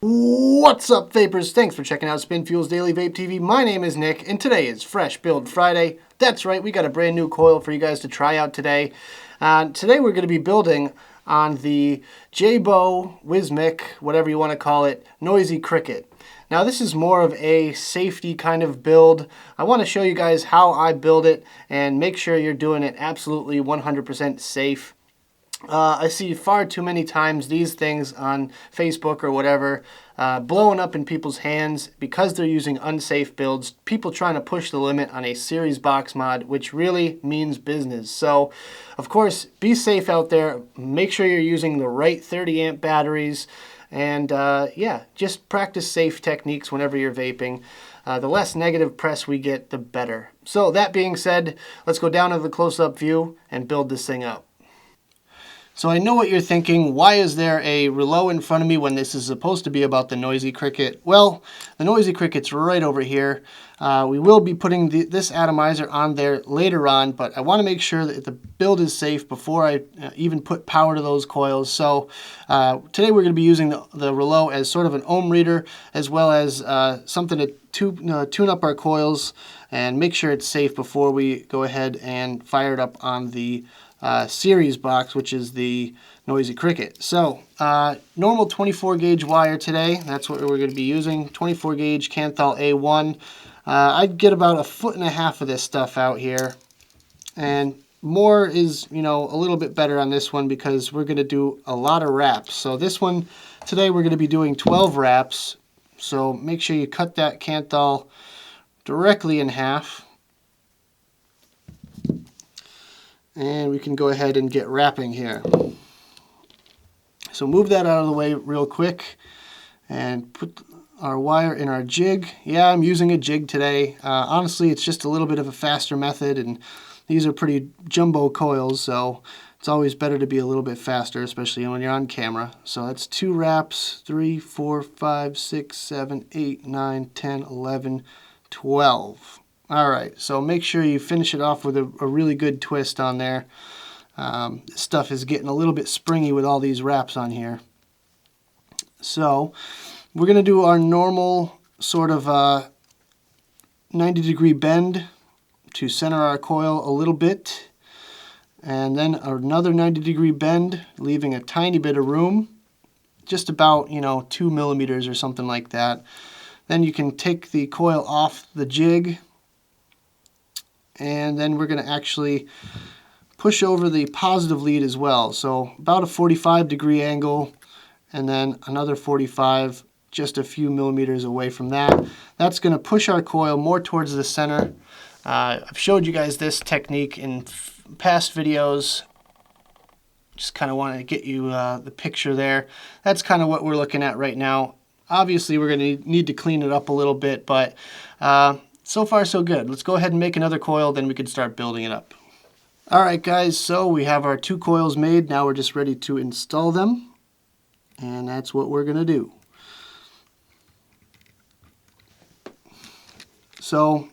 What's up, vapors? Thanks for checking out Spin Fuel's Daily Vape TV. My name is Nick, and today is Fresh Build Friday. That's right, we got a brand new coil for you guys to try out today. Today we're going to be building on the J-Bow, Wismic, whatever you want to call it, Noisy Cricket. Now this is more of a safety kind of build. I want to show you guys how I build it and make sure you're doing it absolutely 100% safe. I see far too many times these things on Facebook or whatever blowing up in people's hands because they're using unsafe builds. People trying to push the limit on a series box mod, which really means business. So, of course, be safe out there. Make sure you're using the right 30 amp batteries. And yeah, just practice safe techniques whenever you're vaping. The less negative press we get, the better. So that being said, let's go down to the close-up view and build this thing up. So I know what you're thinking, why is there a rouleau in front of me when this is supposed to be about the Noisy Cricket? Well, the Noisy Cricket's right over here. We will be putting this atomizer on there later on, but I want to make sure that the build is safe before I even put power to those coils. So today we're going to be using the rouleau as sort of an ohm reader, as well as something to tune up our coils and make sure it's safe before we go ahead and fire it up on the series box, which is the Noisy Cricket. So normal 24 gauge wire today, that's what we're going to be using. 24 gauge Kanthal A1. I'd get about 1.5 feet of this stuff out here, and more is, you know, a little bit better on this one because we're going to do a lot of wraps. So this one today we're going to be doing 12 wraps, so make sure you cut that Kanthal directly in half. And we can go ahead and get wrapping here. So move that out of the way real quick and put our wire in our jig. Yeah, I'm using a jig today. Honestly, it's just a little bit of a faster method, and these are pretty jumbo coils, so it's always better to be a little bit faster, especially when you're on camera. So that's 2 wraps, 3, 4, 5, 6, 7, 8, 9, 10, 11, 12. Alright, so make sure you finish it off with a really good twist on there. This stuff is getting a little bit springy with all these wraps on here. So, we're going to do our normal sort of 90-degree bend to center our coil a little bit. And then another 90-degree bend, leaving a tiny bit of room. Just about, 2 millimeters or something like that. Then you can take the coil off the jig. And then we're going to actually push over the positive lead as well. So about a 45-degree angle, and then another 45, just a few millimeters away from that. That's going to push our coil more towards the center. I've showed you guys this technique in past videos. Just kind of want to get you the picture there. That's kind of what we're looking at right now. Obviously, we're going to need to clean it up a little bit, but so far so good. Let's go ahead and make another coil, then we can start building it up. Alright guys, so we have our 2 coils made. Now we're just ready to install them. And that's what we're going to do. So,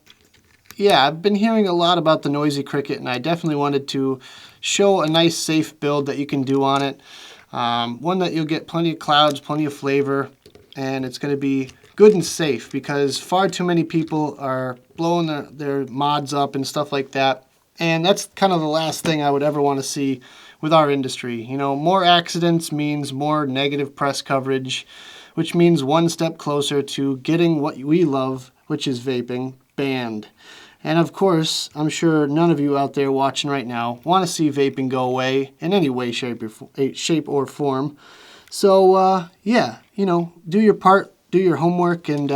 yeah, I've been hearing a lot about the Noisy Cricket, and I definitely wanted to show a nice safe build that you can do on it. One that you'll get plenty of clouds, plenty of flavor, and it's going to be good and safe, because far too many people are blowing their mods up and stuff like that. And that's kind of the last thing I would ever want to see with our industry. More accidents means more negative press coverage, which means one step closer to getting what we love, which is vaping, banned. And of course, I'm sure none of you out there watching right now want to see vaping go away in any way, shape, or form. So, yeah, do your part. Do your homework, and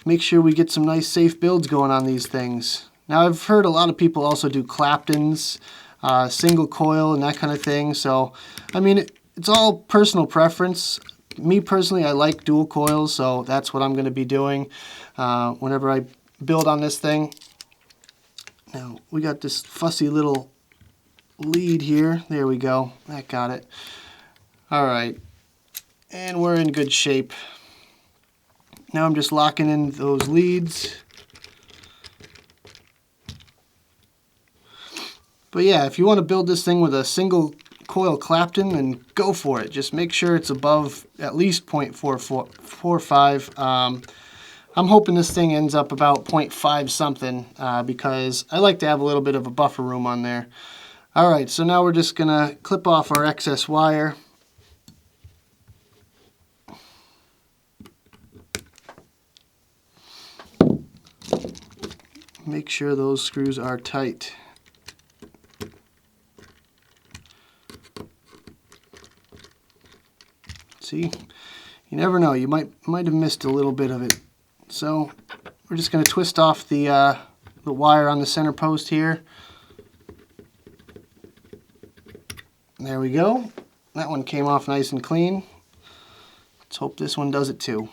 make sure we get some nice safe builds going on these things. Now, I've heard a lot of people also do Claptons, single coil, and that kind of thing. So, I mean, it's all personal preference. Me personally, I like dual coils, so that's what I'm going to be doing whenever I build on this thing. Now, we got this fussy little lead here. There we go. That got it. All right. And we're in good shape. Now I'm just locking in those leads. But yeah, if you want to build this thing with a single coil Clapton, then go for it. Just make sure it's above at least 0.45. I'm hoping this thing ends up about 0.5 something because I like to have a little bit of a buffer room on there. All right, so now we're just gonna clip off our excess wire. Make sure those screws are tight. See, you never know. You might have missed a little bit of it. So we're just going to twist off the wire on the center post here. There we go. That one came off nice and clean. Let's hope this one does it too.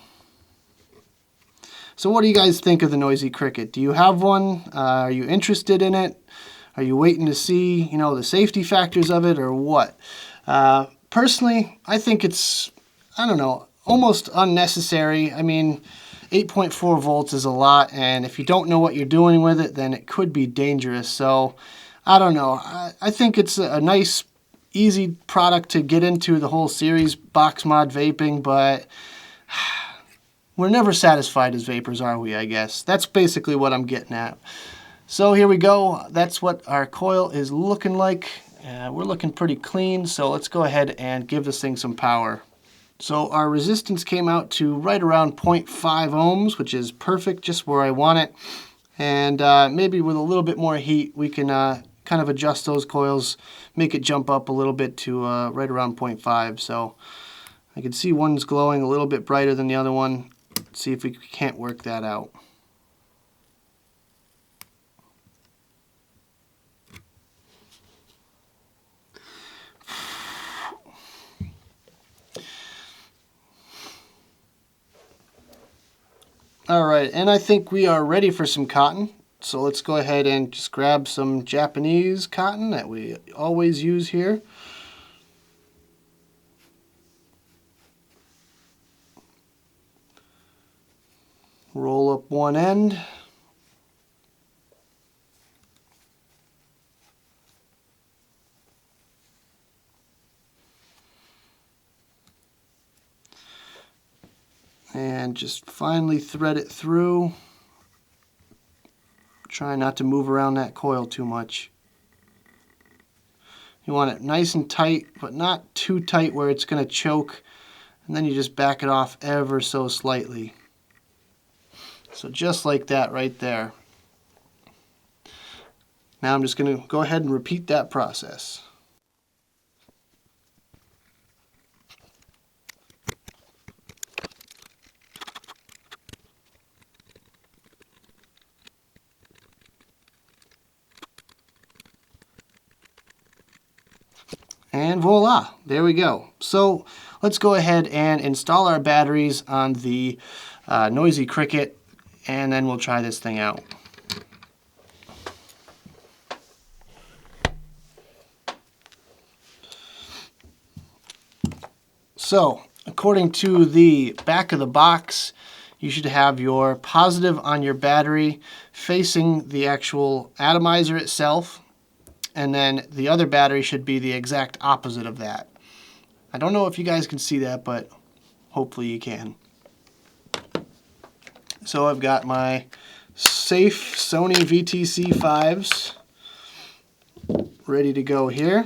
So what do you guys think of the Noisy Cricket? Do you have one? Are you interested in it? Are you waiting to see, you know, the safety factors of it, or what? Personally, I think it's, I don't know, almost unnecessary. I mean, 8.4 volts is a lot, and if you don't know what you're doing with it, then it could be dangerous. So, I don't know. I think it's a nice, easy product to get into the whole series, box mod vaping, but we're never satisfied as vapors, are we, I guess? That's basically what I'm getting at. So here we go. That's what our coil is looking like. We're looking pretty clean, so let's go ahead and give this thing some power. So our resistance came out to right around 0.5 ohms, which is perfect, just where I want it. And maybe with a little bit more heat, we can kind of adjust those coils, make it jump up a little bit to right around 0.5. So I can see one's glowing a little bit brighter than the other one. Let's see if we can't work that out. All right, and I think we are ready for some cotton. So let's go ahead and just grab some Japanese cotton that we always use here. Roll up one end. And just finely thread it through. Try not to move around that coil too much. You want it nice and tight, but not too tight where it's going to choke. And then you just back it off ever so slightly. So just like that right there. Now I'm just going to go ahead and repeat that process. And voila, there we go. So let's go ahead and install our batteries on the Noisy Cricket, and then we'll try this thing out. So according to the back of the box, you should have your positive on your battery facing the actual atomizer itself. And then the other battery should be the exact opposite of that. I don't know if you guys can see that, but hopefully you can. So I've got my safe Sony VTC 5s ready to go here.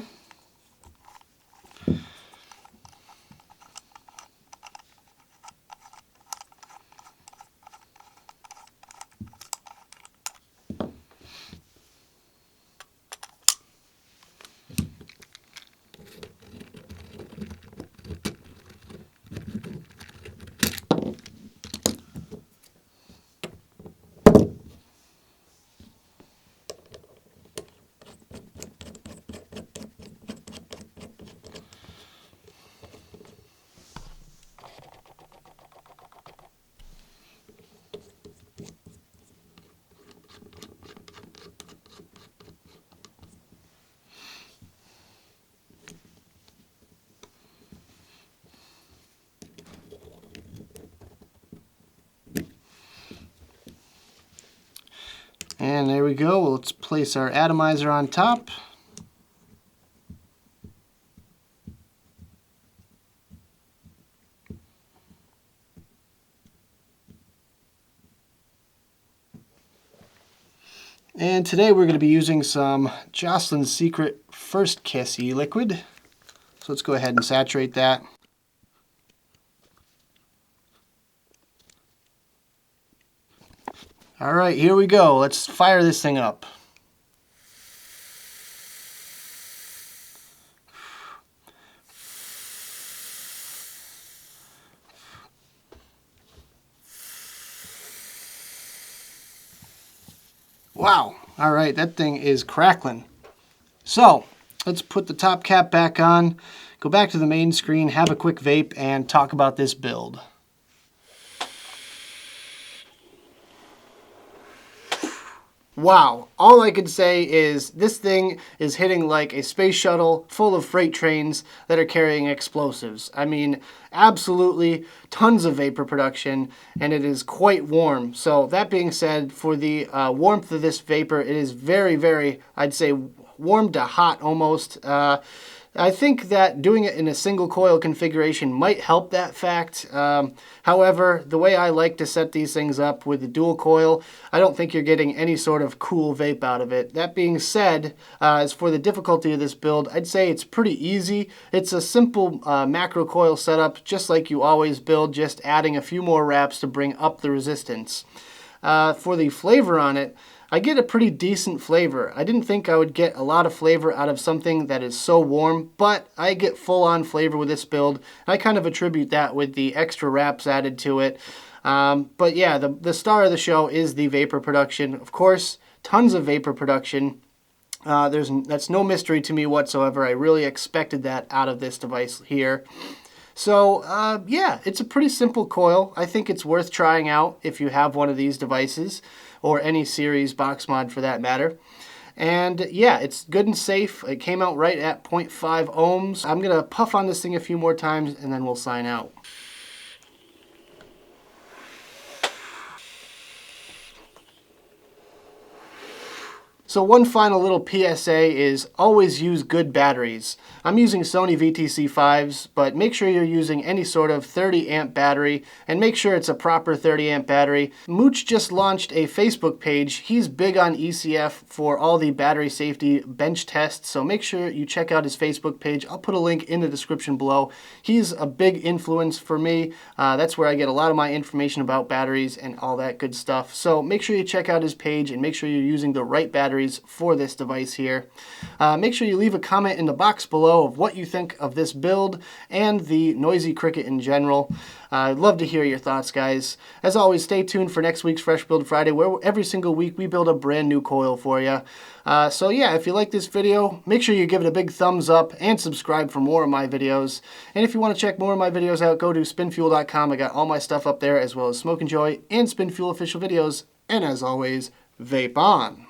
And there we go. Let's place our atomizer on top. And today we're going to be using some Jocelyn's Secret First Kiss e-liquid. So let's go ahead and saturate that. All right, here we go. Let's fire this thing up. Wow, all right, that thing is crackling. So, let's put the top cap back on, go back to the main screen, have a quick vape, and talk about this build. Wow, all I can say is this thing is hitting like a space shuttle full of freight trains that are carrying explosives. I mean, absolutely tons of vapor production, and it is quite warm. So that being said, for the warmth of this vapor, it is very, very, I'd say, warm to hot almost. I think that doing it in a single coil configuration might help that fact. However, the way I like to set these things up with the dual coil, I don't think you're getting any sort of cool vape out of it. That being said, as for the difficulty of this build, I'd say it's pretty easy. It's a simple macro coil setup, just like you always build, just adding a few more wraps to bring up the resistance. For the flavor on it, I get a pretty decent flavor. I didn't think I would get a lot of flavor out of something that is so warm, but I get full-on flavor with this build. I kind of attribute that with the extra wraps added to it. But yeah, the star of the show is the vapor production. Of course, tons of vapor production. That's no mystery to me whatsoever. I really expected that out of this device here. So yeah, it's a pretty simple coil. I think it's worth trying out if you have one of these devices, or any series box mod for that matter. And yeah, it's good and safe. It came out right at 0.5 ohms. I'm gonna puff on this thing a few more times and then we'll sign out. So one final little PSA is always use good batteries. I'm using Sony VTC5s, but make sure you're using any sort of 30 amp battery, and make sure it's a proper 30 amp battery. Mooch just launched a Facebook page. He's big on ECF for all the battery safety bench tests, so make sure you check out his Facebook page. I'll put a link in the description below. He's a big influence for me. That's where I get a lot of my information about batteries and all that good stuff. So make sure you check out his page and make sure you're using the right batteries for this device here. Make sure you leave a comment in the box below of what you think of this build and the Noisy Cricket in general. I'd love to hear your thoughts, guys. As always, stay tuned for next week's Fresh Build Friday, where every single week we build a brand new coil for you. So yeah, if you like this video, make sure you give it a big thumbs up and subscribe for more of my videos. And if you want to check more of my videos out, go to spinfuel.com. I got all my stuff up there, as well as Smoke and Joy and Spin Fuel official videos. And as always, vape on.